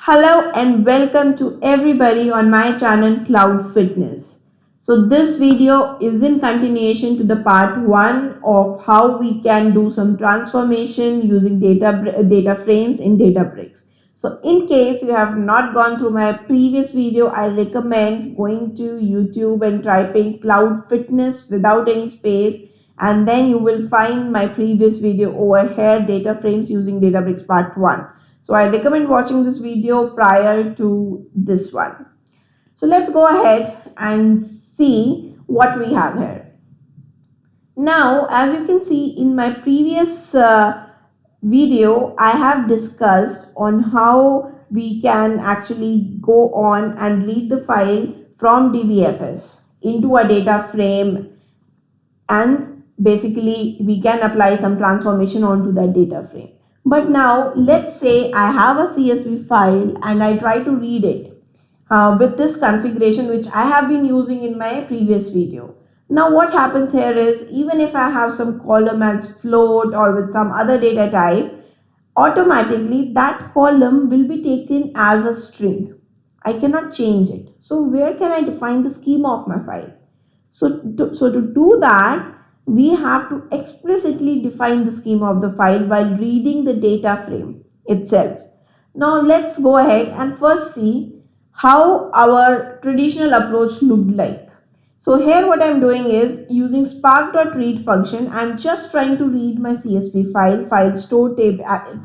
Hello and welcome to everybody on my channel Cloud Fitness. So this video is in continuation to the part 1 of how we can do some transformation using data frames in Databricks. So in case you have not gone through my previous video, I recommend going to YouTube and typing Cloud Fitness without any space, and then you will find my previous video over here, data frames using Databricks part 1. So I recommend watching this video prior to this one. So let's go ahead and see what we have here. Now, as you can see in my previous video, I have discussed on how we can actually go on and read the file from DBFS into a data frame, and basically we can apply some transformation onto that data frame. But now let's say I have a CSV file and I try to read it with this configuration which I have been using in my previous video. Now what happens here is, even if I have some column as float or with some other data type, automatically that column will be taken as a string. I cannot change it. So where can I define the schema of my file? So to do that, we have to explicitly define the schema of the file while reading the data frame itself. Now let's go ahead and first see how our traditional approach looked like. So here what I'm doing is using spark.read function. I'm just trying to read my CSV file stored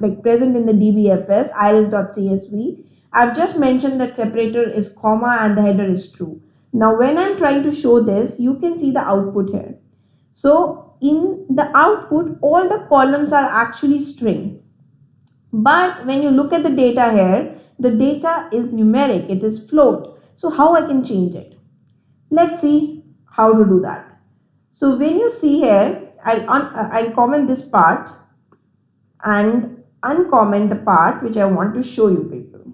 like present in the DBFS iris.csv. I've just mentioned that separator is comma and the header is true. Now when I'm trying to show this, you can see the output here. So in the output, all the columns are actually string. But when you look at the data here, the data is numeric, it is float. So how I can change it? Let's see how to do that. So when you see here, I'll comment this part and uncomment the part which I want to show you people.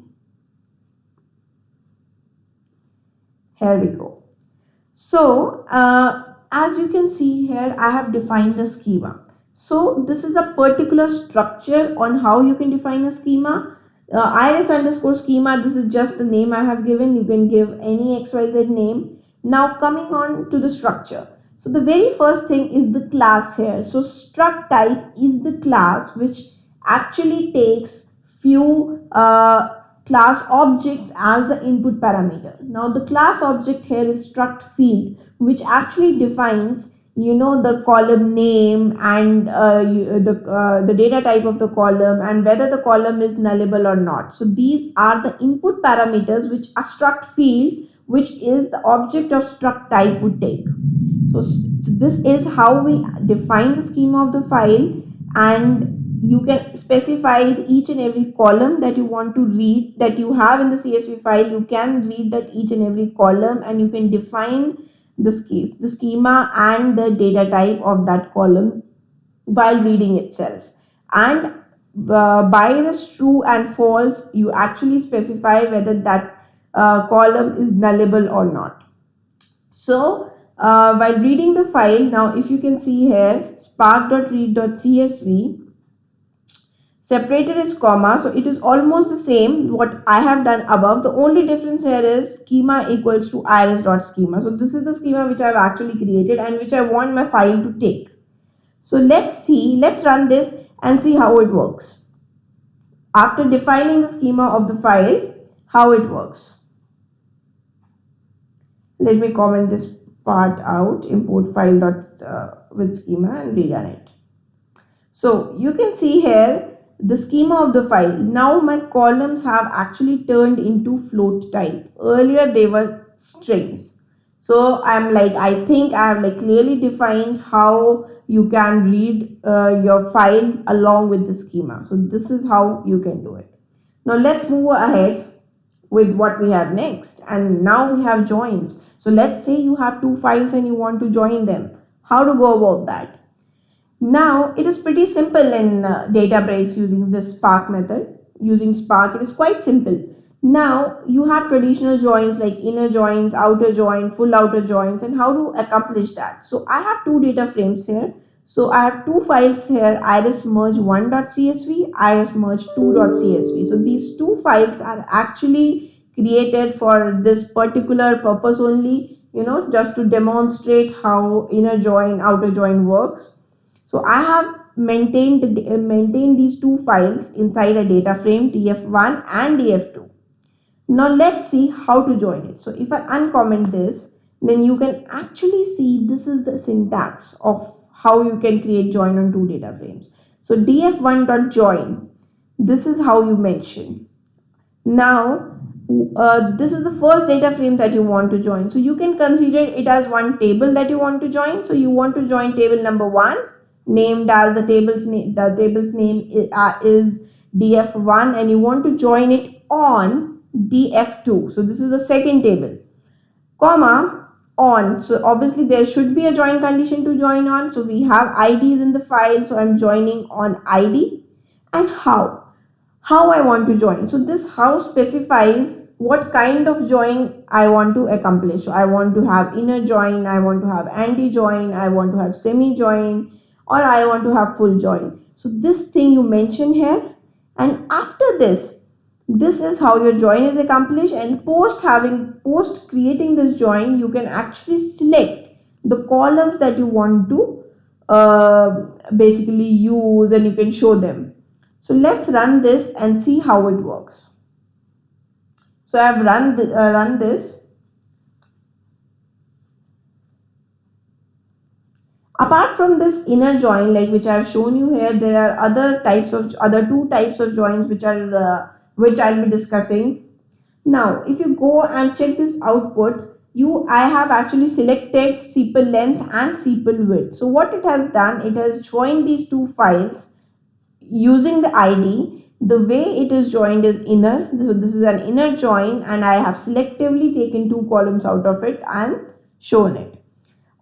Here we go. So as you can see here, I have defined a schema. So this is a particular structure on how you can define a schema. Iris underscore schema, this is just the name I have given. You can give any XYZ name. Now coming on to the structure. So the very first thing is the class here. So struct type is the class which actually takes few class objects as the input parameter. Now the class object here is struct field, which actually defines the column name and the data type of the column and whether the column is nullable or not. So these are the input parameters which a struct field, which is the object of struct type, would take. So this is how we define the schema of the file, and you can specify each and every column that you want to read that you have in the CSV file. You can read that each and every column, and you can define the schema and the data type of that column while reading itself. And by this true and false, you actually specify whether that column is nullable or not. So while reading the file, now if you can see here, spark.read.csv, separator is comma, so it is almost the same what I have done above. The only difference here is schema equals to iris.schema. So this is the schema which I have actually created and which I want my file to take. So let's run this and see how it works. After defining the schema of the file, how it works. Let me comment this part out, import file with schema, and rerun it. So you can see here the schema of the file. Now my columns have actually turned into float type. Earlier they were strings. So I think I have clearly defined how you can read your file along with the schema. So this is how you can do it. Now let's move ahead with what we have next. And now we have joins. So let's say you have two files and you want to join them. How to go about that? Now it is pretty simple in Databricks using this Spark method. Using Spark, it is quite simple. Now you have traditional joins like inner joins, outer join, full outer joins, and how to accomplish that. So I have two data frames here. So I have two files here, irismerge1.csv, irismerge2.csv. So these two files are actually created for this particular purpose only, just to demonstrate how inner join, outer join works. So I have maintained these two files inside a data frame df1 and df2. Now let's see how to join it. So if I uncomment this, then you can actually see this is the syntax of how you can create join on two data frames. So df1.join, this is how you mention. Now this is the first data frame that you want to join. So you can consider it as one table that you want to join. So you want to join table number 1, named as the table's name. The table's name is df1, and you want to join it on df2. So this is the second table, comma, on. So obviously there should be a join condition to join on. So we have IDs in the file. So I'm joining on ID. And how I want to join. So this how specifies what kind of join I want to accomplish. So I want to have inner join, I want to have anti join, I want to have semi join, or I want to have full join. So this thing you mention here, and after this is how your join is accomplished. And post creating this join, you can actually select the columns that you want to basically use, and you can show them. So let's run this and see how it works. So I have run this. Apart from this inner join, like which I have shown you here, there are other two types of joins which I'll be discussing. Now, if you go and check this output, I have actually selected sepal length and sepal width. So what it has done, it has joined these two files using the ID. The way it is joined is inner. So this is an inner join, and I have selectively taken two columns out of it and shown it.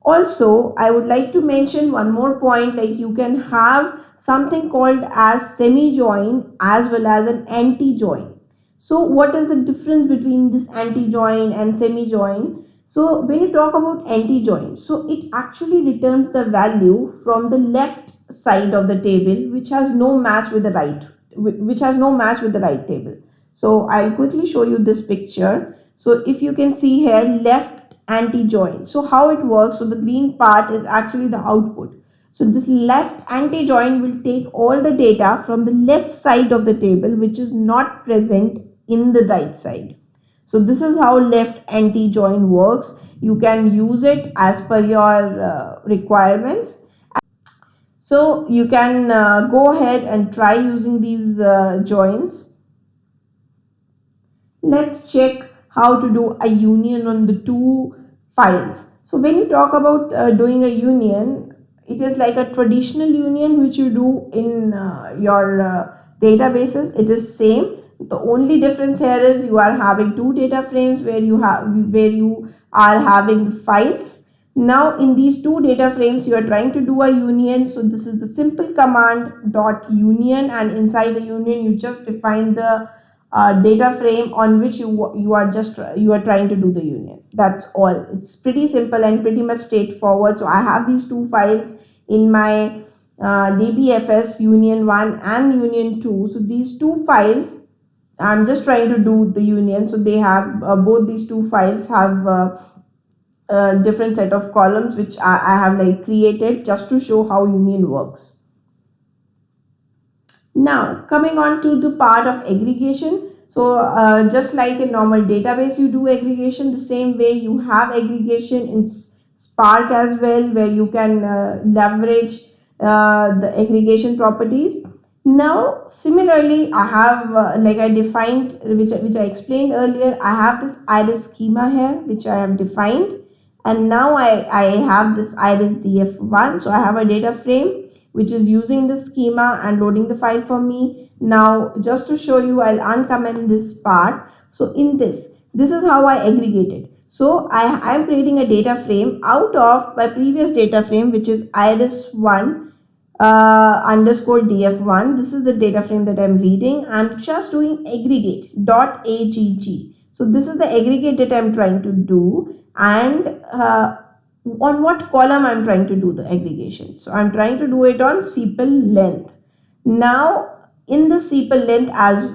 Also, I would like to mention one more point, like you can have something called as semi join as well as an anti join. So what is the difference between this anti join and semi join? So when you talk about anti join, so it actually returns the value from the left side of the table which has no match with the right table. So I'll quickly show you this picture. So if you can see here, left anti join. So how it works, so the green part is actually the output. So this left anti join will take all the data from the left side of the table which is not present in the right side. So this is how left anti join works. You can use it as per your requirements. So you can go ahead and try using these joins. Let's check how to do a union on the two files. So when you talk about doing a union, it is like a traditional union which you do in your databases. It is same. The only difference here is you are having two data frames where you are having files. Now in these two data frames you are trying to do a union. So this is the simple command dot union, and inside the union you just define the data frame on which you are trying to do the union. That's all. It's pretty simple and pretty much straightforward. So I have these two files in my dbfs union 1 and union 2. So these two files I'm just trying to do the union. So they have both these two files have different set of columns which I have like created just to show how union works. Now coming on to the part of aggregation. So just like a normal database you do aggregation, the same way you have aggregation in Spark as well, where you can leverage the aggregation properties. Now similarly I have like I defined, which I explained earlier, I have this iris schema here which I have defined, and now I have this iris df1. So I have a data frame which is using the schema and loading the file for me. Now just to show you, I'll uncomment this part. So in this is how I aggregated. So I am creating a data frame out of my previous data frame, which is iris1 underscore df1. This is the data frame that I'm reading. I'm just doing aggregate dot agg. So this is the aggregate that I'm trying to do, and on what column I'm trying to do the aggregation. So I'm trying to do it on sepal length. Now in the sepal length, as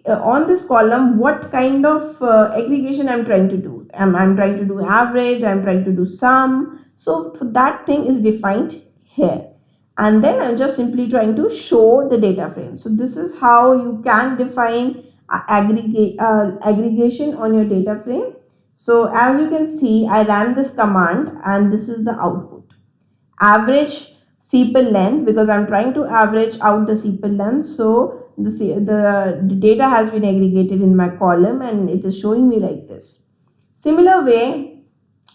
on this column, what kind of aggregation I'm trying to do? I'm trying to do average, I'm trying to do sum. So that thing is defined here, and then I'm just simply trying to show the data frame. So this is how you can define aggregation on your data frame. So as you can see, I ran this command and this is the output. Average sepal length, because I'm trying to average out the sepal length. So the data has been aggregated in my column and it is showing me like this. Similar way,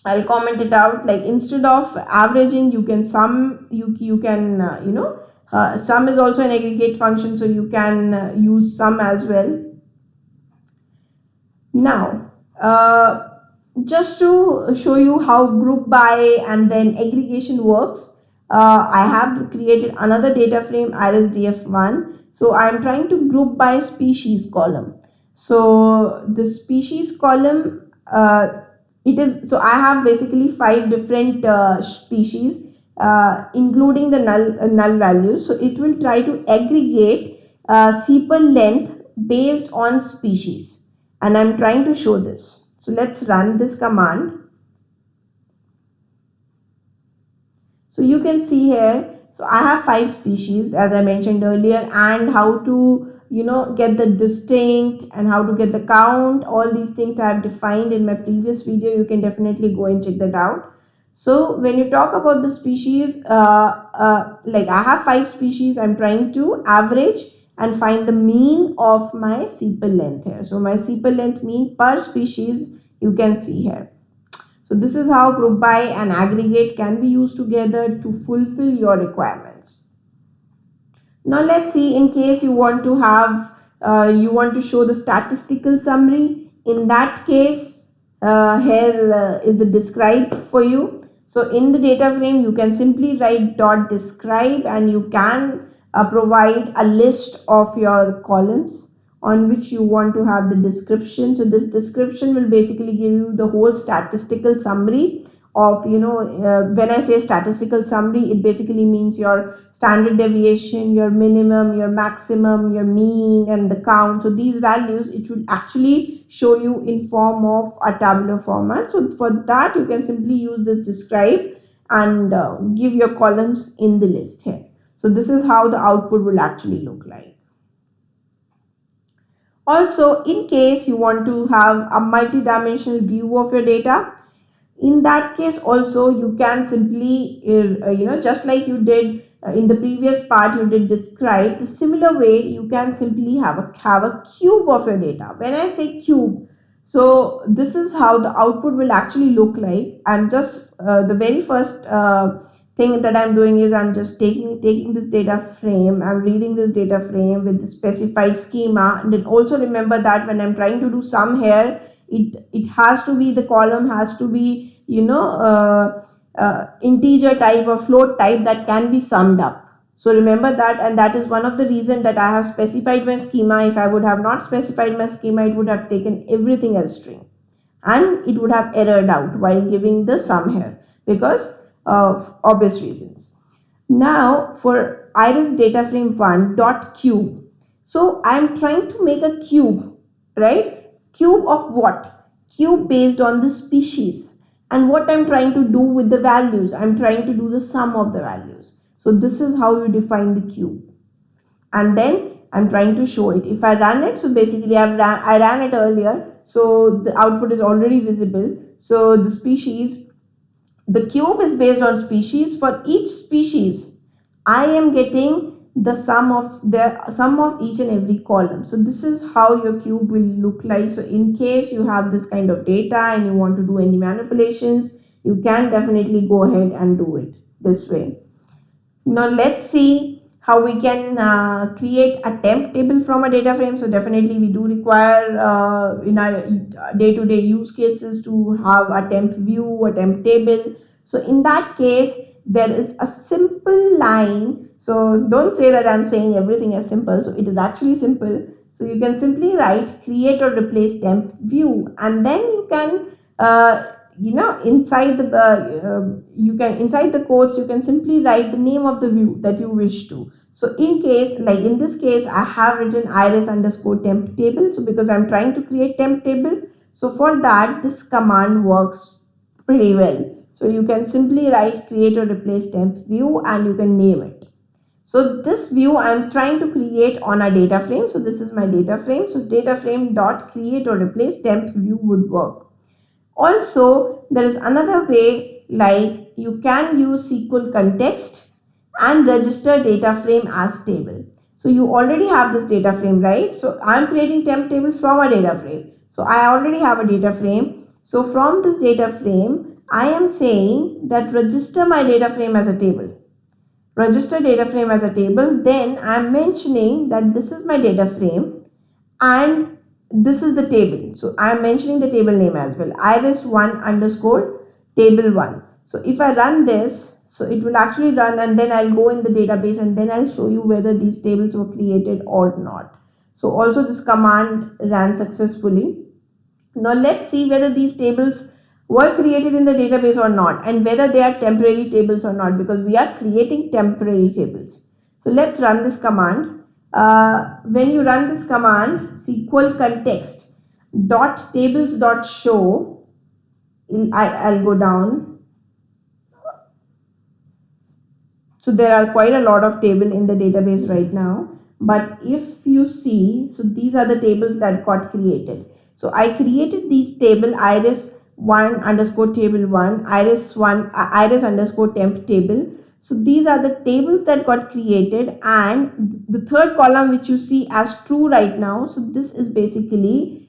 I'll comment it out, like instead of averaging, you can sum, you can sum is also an aggregate function, so you can use sum as well. Now, just to show you how group by and then aggregation works, I have created another data frame irisdf1. So I am trying to group by species column. So the species column, it is, so I have basically 5 different species, including the null values. So it will try to aggregate sepal length based on species, and I'm trying to show this. So let's run this command. So you can see here, so I have 5 species as I mentioned earlier, and how to get the distinct and how to get the count, all these things I have defined in my previous video. You can definitely go and check that out. So when you talk about the species, like I have 5 species, I'm trying to average and find the mean of my sepal length here. So my sepal length mean per species you can see here. So this is how group by and aggregate can be used together to fulfill your requirements. Now let's see, in case you want to have, you want to show the statistical summary. In that case, here is the describe for you. So in the data frame, you can simply write dot describe, and you can provide a list of your columns on which you want to have the description. So this description will basically give you the whole statistical summary of, when I say statistical summary, it basically means your standard deviation, your minimum, your maximum, your mean, and the count. So these values, it will actually show you in form of a tabular format. So for that, you can simply use this describe and give your columns in the list here. So this is how the output will actually look like. Also, in case you want to have a multi-dimensional view of your data, in that case also you can simply just like you did in the previous part, you did describe the similar way. You can simply have a cube of your data. When I say cube, so this is how the output will actually look like. I'm just the very first thing that I'm doing is I'm just taking this data frame, I'm reading this data frame with the specified schema. And then also remember that when I'm trying to do sum here, it has to be, the column has to be integer type or float type that can be summed up. So remember that, and that is one of the reason that I have specified my schema. If I would have not specified my schema, it would have taken everything as string, and it would have errored out while giving the sum here because of obvious reasons. Now for iris data frame 1 dot cube, so I am trying to make a cube, right? Cube of what? Cube based on the species. And what I'm trying to do with the values, I'm trying to do the sum of the values. So this is how you define the cube. And then I'm trying to show it. If I run it, so basically I ran it earlier, so the output is already visible. So the species, the cube is based on species. For each species, I am getting the sum of each and every column. So this is how your cube will look like. So in case you have this kind of data and you want to do any manipulations, you can definitely go ahead and do it this way. Now let's see how we can create a temp table from a data frame. So definitely we do require in our day-to-day use cases to have a temp view, a temp table. So in that case, there is a simple line. So don't say that I'm saying everything is simple. So it is actually simple. So you can simply write create or replace temp view, and then you can inside the you can inside the quotes you can simply write the name of the view that you wish to. So in case, like in this case, I have written iris underscore temp table. So because I'm trying to create temp table, so for that this command works pretty well. So you can simply write create or replace temp view and you can name it. So this view I'm trying to create on a data frame. So this is my data frame. So data frame dot create or replace temp view would work. Also, there is another way, like you can use SQL context and register data frame as table. So you already have this data frame, right? So I'm creating temp table from a data frame. So I already have a data frame. So from this data frame, I am saying that register my data frame as a table. Register data frame as a table. Then I'm mentioning that this is my data frame and this is the table. So I am mentioning the table name as well, iris1 underscore table 1. So if I run this, so it will actually run and then I'll go in the database and then I'll show you whether these tables were created or not. So also this command ran successfully. Now let's see whether these tables were created in the database or not and whether they are temporary tables or not, because we are creating temporary tables. So let's run this command. When you run this command, SQL context dot tables dot show, I'll go down. So there are quite a lot of table in the database right now. But if you see, so these are the tables that got created. So I created these table iris1 underscore table 1, iris underscore temp table. So these are the tables that got created, and the third column which you see as true right now. So this is basically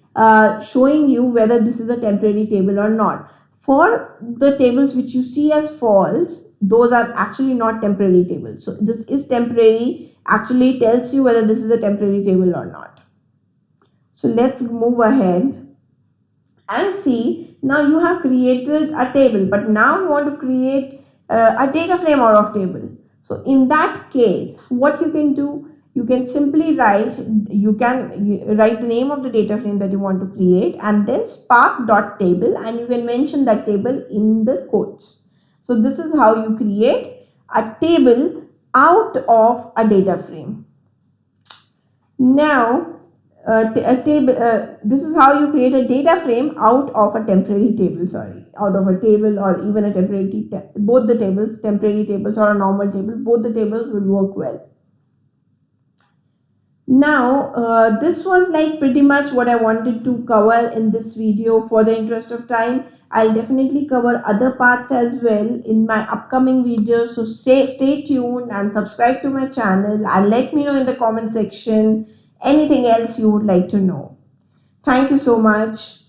showing you whether this is a temporary table or not. For the tables which you see as false, those are actually not temporary tables. So this is temporary, actually tells you whether this is a temporary table or not. So let's move ahead and see. Now you have created a table, but now you want to create a data frame out of table. So in that case, what you can do, you can simply write the name of the data frame that you want to create and then spark dot table, and you can mention that table in the quotes. So this is how you create a table out of a data frame. Now, a table. This is how you create a data frame out of a temporary table. Sorry, out of a table or even a temporary. Both the tables, temporary tables or a normal table, both the tables will work well. Now, this was like pretty much what I wanted to cover in this video. For the interest of time, I'll definitely cover other parts as well in my upcoming videos. So stay tuned and subscribe to my channel and let me know in the comment section anything else you would like to know. Thank you so much.